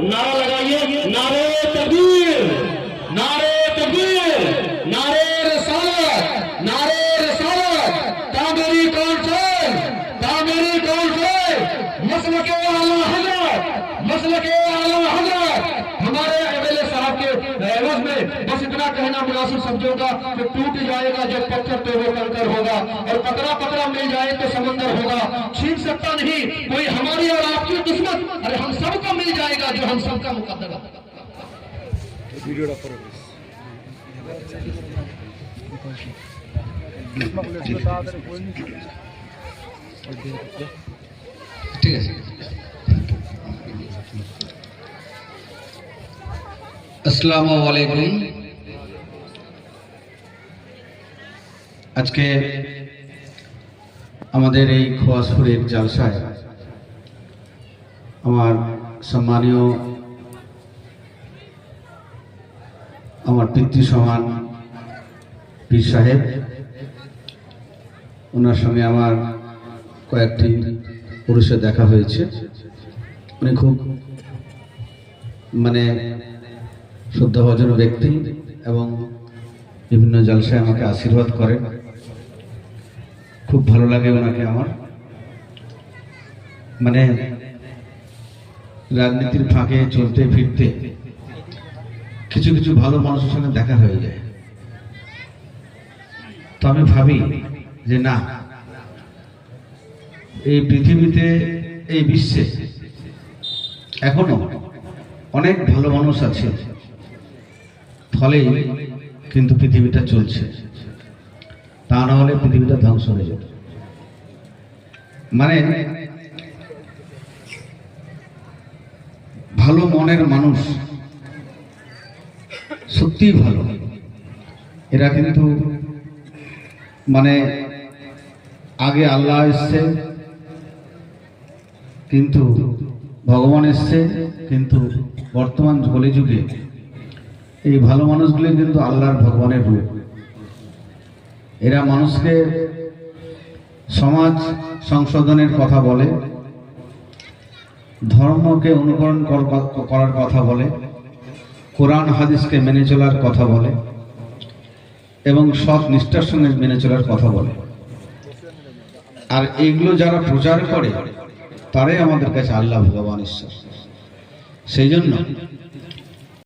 नारा लगाइए, नारे तकबीर, नारे तकबीर, नारे रिसालत, नारे रिसालत, तामीरी कॉन्फ्रेंस, तामीरी कॉन्फ्रेंस, मसलके आला हजरत, मसलके आला हजरत। हमारे एमएलए साहब के एवज में बस इतना कहना मुनासिब समझूंगा कि टूट जाएगा जब पत्थर तो वो कंकर होगा, और पकड़ा पकड़ा मिल जाए तो समंदर होगा। छीन सकता नहीं कोई हमारी और आपकी दुश्मन, अरे हम सबको मिल जाएगा जो हम सबका मुकद्दर है। ঠিক আছে। আসসালামু আলাইকুম। আজকে আমাদের এই খোয়াজপুরের জালসায় আমার সম্মানীয় আমার পিতৃ সমান পীর সাহেব, ওনার সঙ্গে আমার কয়েকটি পুরুষের দেখা হয়েছে। উনি খুব শ্রদ্ধাভাজন ব্যক্তি এবং বিভিন্ন জলসায় আমাকে আশীর্বাদ করেন। খুব ভালো লাগে ওনাকে আমার। রাজনীতির ফাঁকে চলতে ফিরতে কিছু কিছু ভালো মানুষের সঙ্গে দেখা হয়ে যায়, তো আমি ভাবি যে না, এই পৃথিবীতে এই বিশ্বে এখনো অনেক ভালো মানুষ আছে, ফলে কিন্তু পৃথিবীটা চলছে, তা না হলে পৃথিবীটা ধ্বংস হয়ে যাবে। ভালো মনের মানুষ সত্যি ভালো, এরা কিন্তু আগে আল্লাহ এসছে, কিন্তু ভগবান এসছে, কিন্তু বর্তমান কলিযুগে এই ভালো মানুষগুলি কিন্তু আল্লাহর ভগবানের রূপ। এরা মানুষকে সমাজ সংশোধনের কথা বলে, ধর্মকে অনুকরণ করার কথা বলে, কোরআন হাদিসকে মেনে চলার কথা বলে এবং সৎ নিষ্ঠার সঙ্গে মেনে চলার কথা বলে। আর এইগুলো যারা প্রচার করে তারাই আমাদের কাছে আল্লাহ ভগবান ঈশ্বর। সেই জন্য